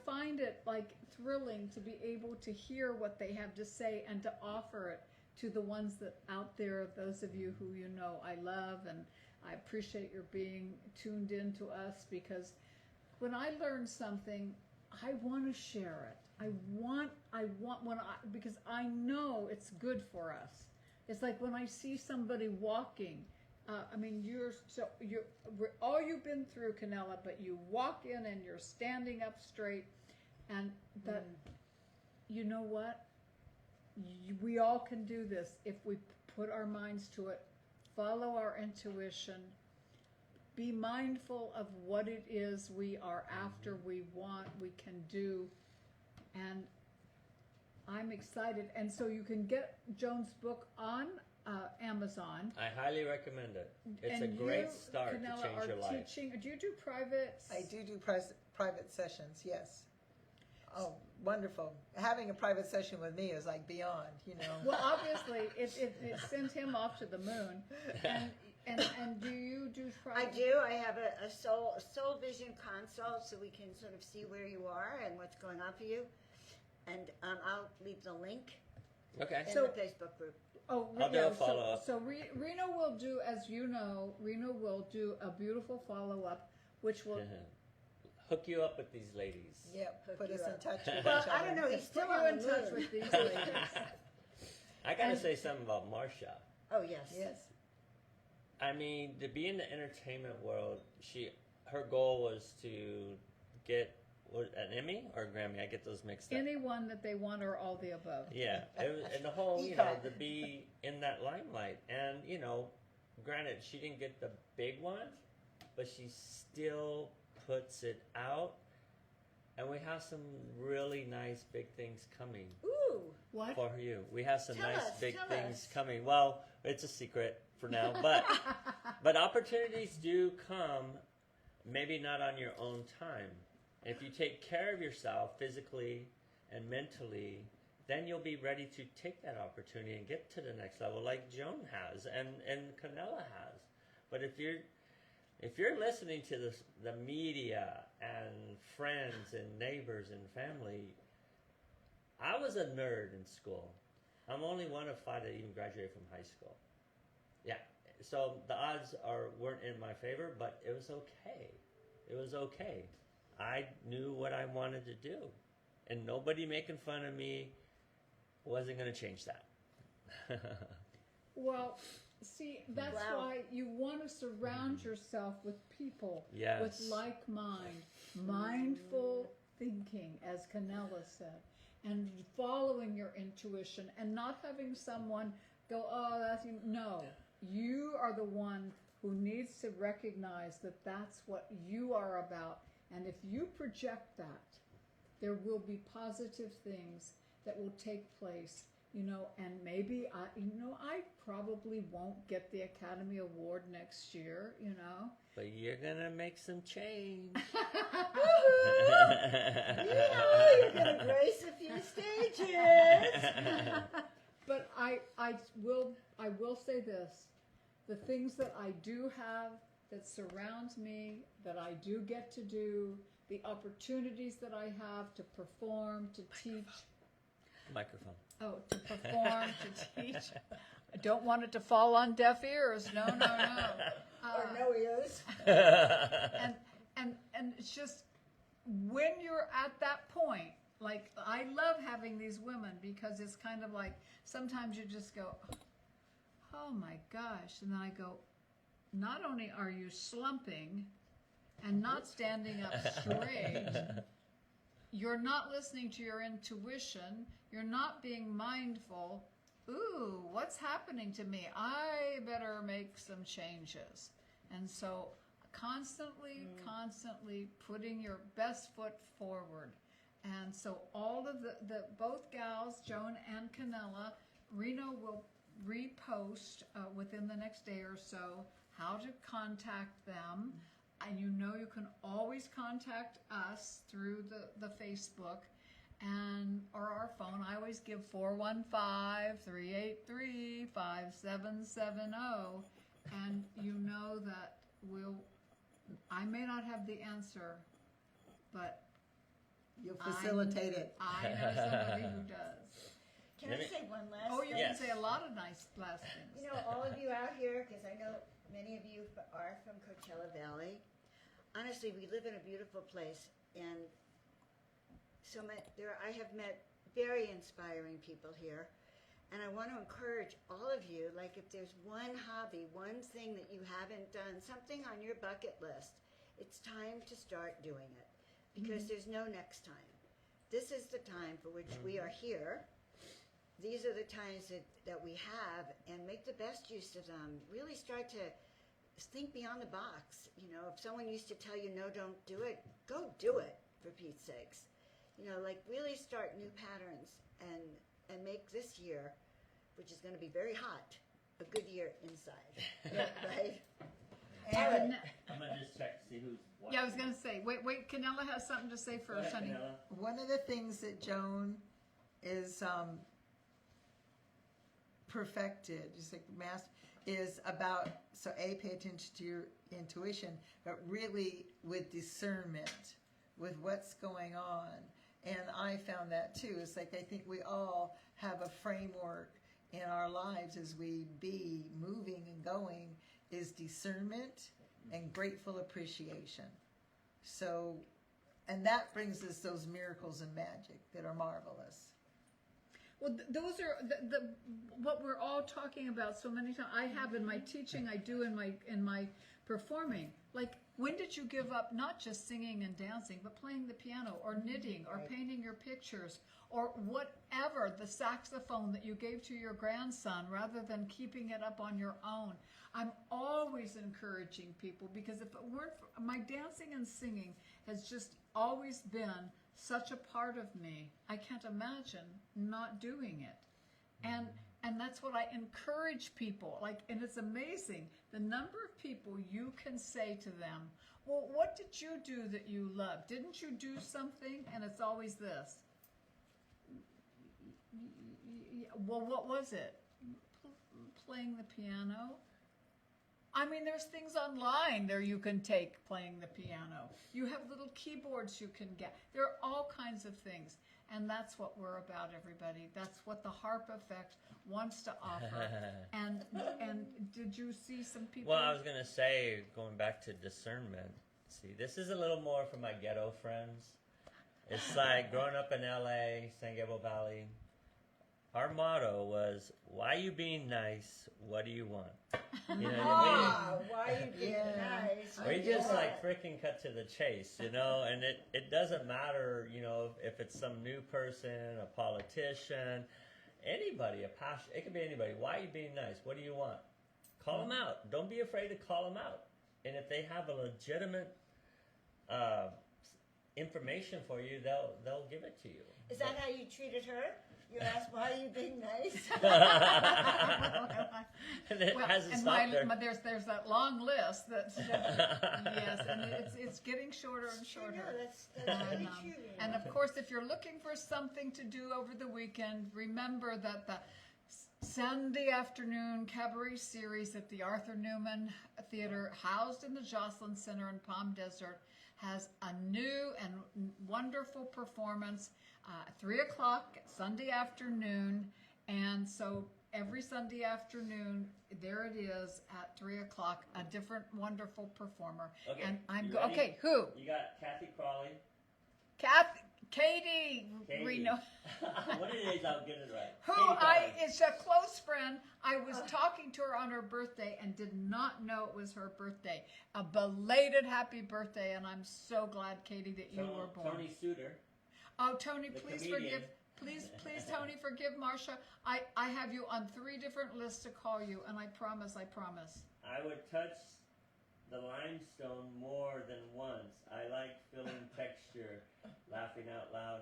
find it like thrilling to be able to hear what they have to say and to offer it to the ones that out there, those of you who you know I love, and I appreciate your being tuned in to us, because when I learn something, I want to share it. Because I know it's good for us. It's like when I see somebody walking. All you've been through, Kanela, but you walk in and you're standing up straight, and that, you know what? We all can do this if we put our minds to it, follow our intuition, be mindful of what it is we are after, we want, we can do, and I'm excited. And so you can get Joan's book on Amazon. I highly recommend it. It's a And great you, start Kanela, to change are your life. teaching. Do you do private? I do private sessions, yes. Oh, wonderful. Having a private session with me is like beyond, you know. Well, obviously, it sent him off to the moon. And do you do I private? do. I have a soul vision consult, so we can sort of see where you are and what's going on for you. And I'll leave the link Okay. in So- the Facebook group. Oh, I'll do a follow-up. So Reno will do, as you know, Reno will do a beautiful follow-up, which will Hook you up with these ladies. Yep, Hook put you us in up. touch with Well, each I other. don't know. He's put still you on in the touch moon. with these ladies. I gotta And- say something about Marsha. Oh yes. Yes. I mean, to be in the entertainment world, her goal was to get an Emmy or a Grammy. I get those mixed up. Anyone that they want, or all the above. Yeah, and the whole, to be in that limelight. And, granted, she didn't get the big ones, but she still puts it out. And we have some really nice big things coming Ooh. What? for you. We have some Tell nice us, big tell things us. coming. Well, it's a secret for now, but opportunities do come, maybe not on your own time. If you take care of yourself physically and mentally, then you'll be ready to take that opportunity and get to the next level, like Joan has and Kanela has. But if you're listening to the media and friends and neighbors and family, I was a nerd in school. I'm only one of 5 that even graduated from high school. Yeah, so the odds weren't in my favor, but it was okay. It was okay. I knew what I wanted to do, and nobody making fun of me wasn't going to change that. Well, see, that's Wow. why you want to surround yourself with people Yes. with like mind, mindful thinking, as Kanela said, and following your intuition, and not having someone go, oh, no. You are the one who needs to recognize that that's what you are about, and if you project that, there will be positive things that will take place. And maybe I probably won't get the Academy Award next year, But you're going to make some change. You're gonna grace a few stages. But I will say this: the things that I do have that surround me, that I do get to do, the opportunities that I have to perform, to teach. Microphone. Oh, to perform, to teach. I don't want it to fall on deaf ears. No. Or no ears. And it's just when you're at that point, like I love having these women, because it's kind of like sometimes you just go, oh my gosh, and then I go, not only are you slumping, and not standing up straight, you're not listening to your intuition, you're not being mindful. Ooh, what's happening to me? I better make some changes. And so constantly putting your best foot forward. And so all of the both gals, Joan and Kanela, Reno will repost within the next day or so how to contact them. And you know you can always contact us through the Facebook and or our phone. I always give 415-383-5770, and you know that I may not have the answer, but You'll facilitate it. I know somebody who does. Can I say one last Oh, you thing? can say a lot of nice last things. You know, all of you out here, because I know many of you are from Coachella Valley. Honestly, we live in a beautiful place, and I have met very inspiring people here, and I want to encourage all of you. Like, if there's one hobby, one thing that you haven't done, something on your bucket list, it's time to start doing it, because there's no next time. This is the time for which we are here. These are the times that we have, and make the best use of them. Really start to think beyond the box. You know, if someone used to tell you, no, don't do it, go do it, for Pete's sakes. You know, like, really start new patterns and make this year, which is going to be very hot, a good year inside. Right? And I'm gonna just check to see who's watching. yeah, I was going to say, wait, Kanela has something to say Go ahead, first, honey. Kanela. One of the things that Joan is perfected, just like the master, is about, so pay attention to your intuition, but really with discernment, with what's going on. And I found that too. It's like, I think we all have a framework in our lives as we be moving and going, is discernment and grateful appreciation. So, and that brings us those miracles and magic that are marvelous. Well, those are what we're all talking about so many times. I have in my teaching, I do in my performing. Like, when did you give up not just singing and dancing, but playing the piano or knitting or painting your pictures or whatever, the saxophone that you gave to your grandson rather than keeping it up on your own? I'm always encouraging people, because if it weren't for, my dancing and singing has just always been such a part of me. I can't imagine not doing it. And that's what I encourage people. Like, and it's amazing the number of people you can say to them, well, what did you do that you love? Didn't you do something? And it's always this. Well, what was it? Playing the piano. I mean, there's things online there you can take playing the piano. You have little keyboards you can get. There are all kinds of things. And that's what we're about, everybody. That's what the harp effect wants to offer. And did you see some people? Well, I was going to say, going back to discernment, see, this is a little more for my ghetto friends. It's like growing up in LA, San Gabriel Valley, our motto was, why you being nice? What do you want? You know what I mean? Why are you being nice? We just like freaking cut to the chase, you know, and it doesn't matter, you know, if it's some new person, a politician, anybody, a passion, it could be anybody. Why are you being nice? What do you want? Call them out. Don't be afraid to call them out. And if they have a legitimate information for you, they'll give it to you. Is that how you treated her? You asked, why are you being nice? And it hasn't and stopped there. there's that long list that yes, and it's getting shorter and shorter. No, that's very true. And of course, if you're looking for something to do over the weekend, remember that the Sunday afternoon cabaret series at the Arthur Newman Theater, housed in the Jocelyn Center in Palm Desert, has a new and wonderful performance, 3 o'clock Sunday afternoon. And so every Sunday afternoon, there it is at 3 o'clock, a different wonderful performer. Okay, And I'm you ready? okay. Who? You got Kathy Crawley. Katie, we know. What it is, I'll get it right. Who Katie it's a close friend. I was talking to her on her birthday and did not know it was her birthday. A belated happy birthday, and I'm so glad, Katie, that you were born. Tony Suter. Oh, Tony, The please comedian. forgive. Please, Tony, forgive Marsha. I have you on 3 different lists to call you, and I promise. I would touch the limestone more than once. I like feeling texture. Laughing out loud.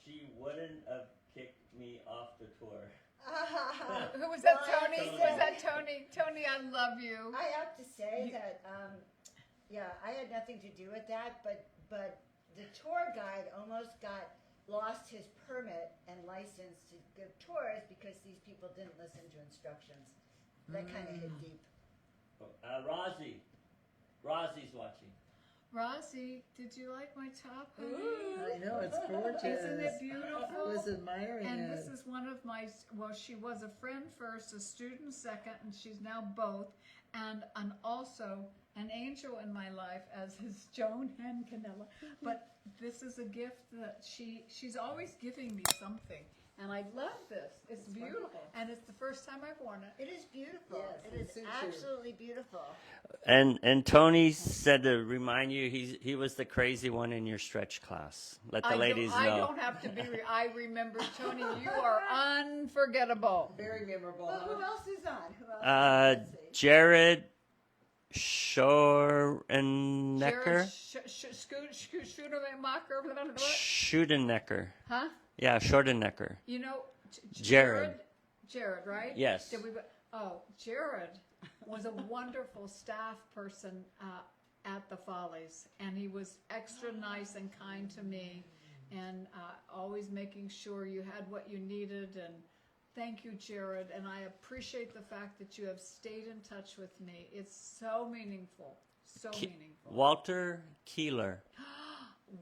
She wouldn't have kicked me off the tour. Who was that, Well, Tony? Tony. Was that Tony? Tony, I love you. I have to say that, yeah, I had nothing to do with that, but the tour guide almost lost his permit and license to give tours because these people didn't listen to instructions. That kind of hit deep. Rozzie's watching. Rosie, did you like my top, honey? I know, it's gorgeous. Isn't it beautiful? I was admiring And it. this is one of my, well, she was a friend first, a student second, and she's now both, and also an angel in my life, as is Joan and Kanela. But this is a gift that she's always giving me something. And I love this. It's beautiful. wonderful. And it's the first time I've worn it. It is beautiful. Yes, it it is suits you. absolutely beautiful. And Tony said to remind you, he was the crazy one in your stretch class. Let the ladies I know. don't have to be, I remember, Tony, you are unforgettable. Very memorable. Well, huh? who else is on? Who else? Let's see. Jared Schoenecker? Schudenecker. Huh? Yeah, Schoenecker. You know, Jared. Jared, right? Yes. Jared was a wonderful staff person at the Follies, and he was extra nice and kind to me, and always making sure you had what you needed. And thank you, Jared, and I appreciate the fact that you have stayed in touch with me. It's so meaningful, meaningful. Walter Keeler.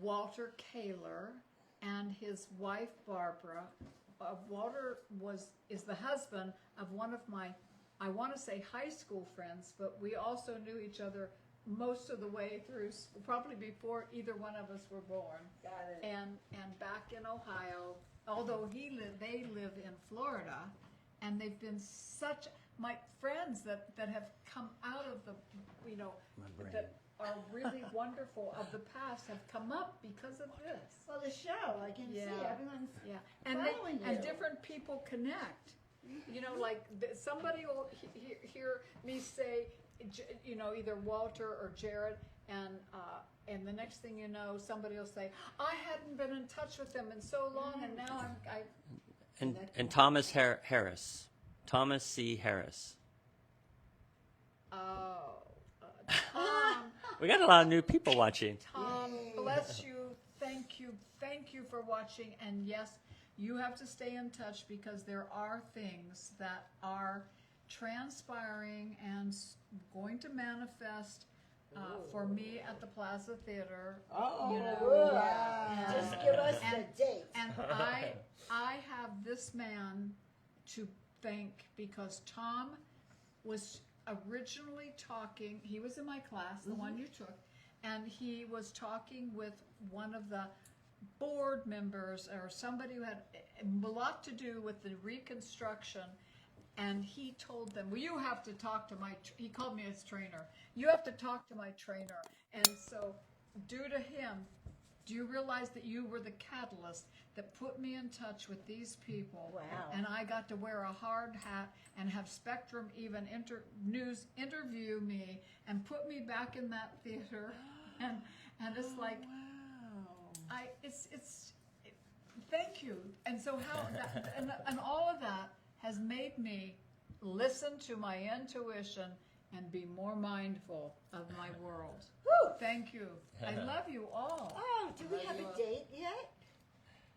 Walter Kaler and his wife Barbara. Walter is the husband of one of my, I want to say high school friends, but we also knew each other most of the way through, probably before either one of us were born. Got it. And back in Ohio, although they live in Florida, and they've been such my friends that have come out of the, that are really wonderful of the past have come up because of this. Well, the show, I can see everyone's And following and you. different people connect. Like somebody will hear me say, either Walter or Jared, and the next thing you know, somebody will say, I hadn't been in touch with them in so long, and now And Thomas Harris. Thomas C. Harris. Tom, We got a lot of new people watching. Tom, bless you. Thank you for watching. And yes, you have to stay in touch because there are things that are transpiring and going to manifest for me at the Plaza Theater. Yeah. Just give us the date. And I have this man to thank because Tom was originally talking, he was in my class, the one you took, and he was talking with one of the board members or somebody who had a lot to do with the reconstruction, and he told them, well, you have to talk to he called me his trainer, you have to talk to my trainer. And so due to him, do you realize that you were the catalyst that put me in touch with these people? Wow. And I got to wear a hard hat and have Spectrum even news interview me and put me back in that theater. And it's like, thank you. And so and all of that has made me listen to my intuition and be more mindful of my world. Woo! Thank you. I love you all. Oh, do we have a date yet?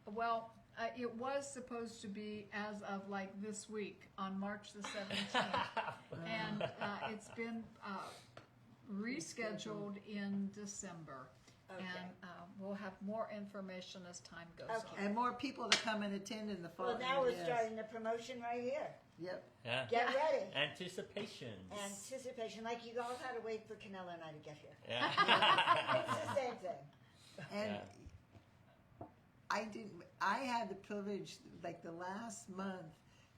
Well, it was supposed to be as of like this week on March the 17th. And it's been rescheduled in December. Okay. And we'll have more information as time goes Okay. on. And more people to come and attend in the fall. Well, now we're yes. starting the promotion right here. Yep. Yeah. Get ready. Anticipations. Anticipation, like you all had to wait for Kanela and I to get here. Yeah. It's the same thing. And I had the privilege, like the last month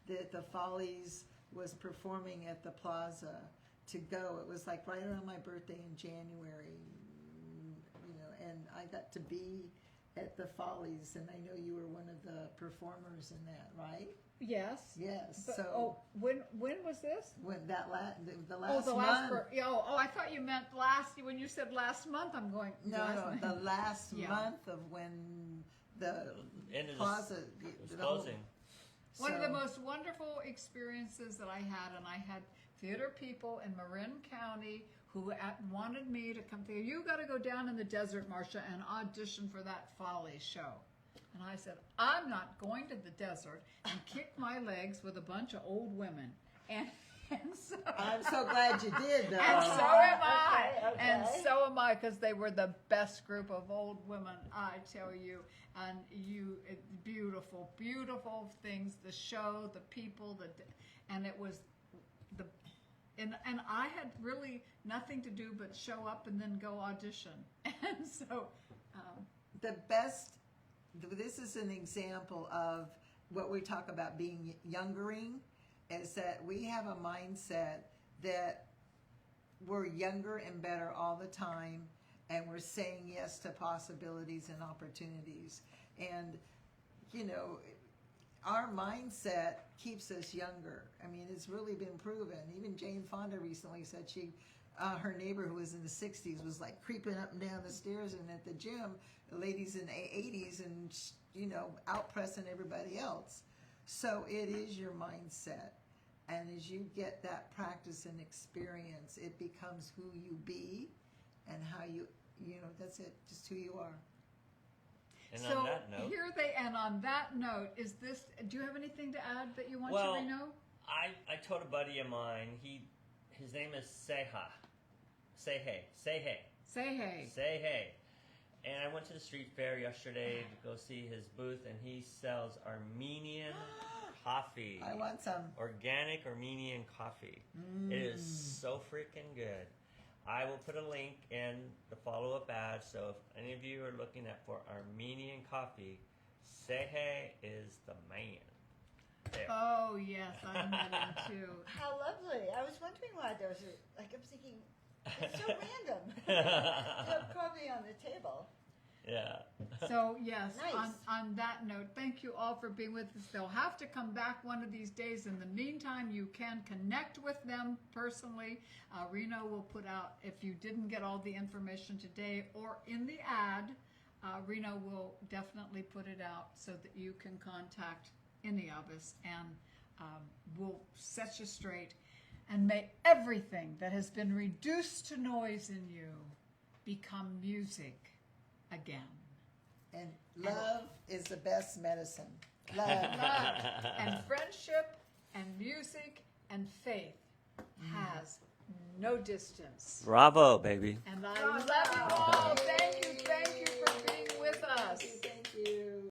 that the Follies was performing at the Plaza, to go. It was like right around my birthday in January, and I got to be at the Follies, and I know you were one of the performers in that, right? Yes. Yes. But, So when was this? when the Oh, last the month. last. I thought you meant last. When you said last month, I'm going. No, the last Yeah. month of when the End of Plaza It's the whole- closing. One of the so- most wonderful experiences that I had, and I had theater people in Marin County who wanted me to come there. You got to go down in the desert, Marcia, and audition for that Follies show. And I said, I'm not going to the desert and kick my legs with a bunch of old women. And so I'm so glad you did, though. and so am I. Okay. And so am I, because they were the best group of old women, I tell you. And beautiful, beautiful things. The show, the people, and it was the, and I had really nothing to do but show up and then go audition. And so, The best, this is an example of what we talk about being youngering, is that we have a mindset that we're younger and better all the time, and we're saying yes to possibilities and opportunities. And, our mindset keeps us younger. I mean, it's really been proven. Even Jane Fonda recently said her neighbor who was in the 60s was like creeping up and down the stairs, and at the gym, the ladies in the 80s and, out-pressing everybody else. So it is your mindset. And as you get that practice and experience, it becomes who you be and how that's it, just who you are. And so on that note, and on that note, do you have anything to add that you want Well, to know? I told a buddy of mine, his name is Seha. Say hey. Say hey. Say hey. And I went to the street fair yesterday to go see his booth, and he sells Armenian coffee. I want some. Organic Armenian coffee. It is so freaking good. I will put a link in the follow-up ad, so if any of you are looking for Armenian coffee, Sehe is the man. There. Oh, yes, I met him too. How lovely. I was wondering why there was I'm thinking, it's so random. Coffee on the table. Yeah. So, yes, Nice. on that note, thank you all for being with us. They'll have to come back one of these days. In the meantime, you can connect with them personally. Reno will put out, if you didn't get all the information today or in the ad, Reno will definitely put it out so that you can contact any of us, and we'll set you straight. And may everything that has been reduced to noise in you become music again. And love is the best medicine. Love. Love and friendship and music and faith has no distance. Bravo, baby. And I love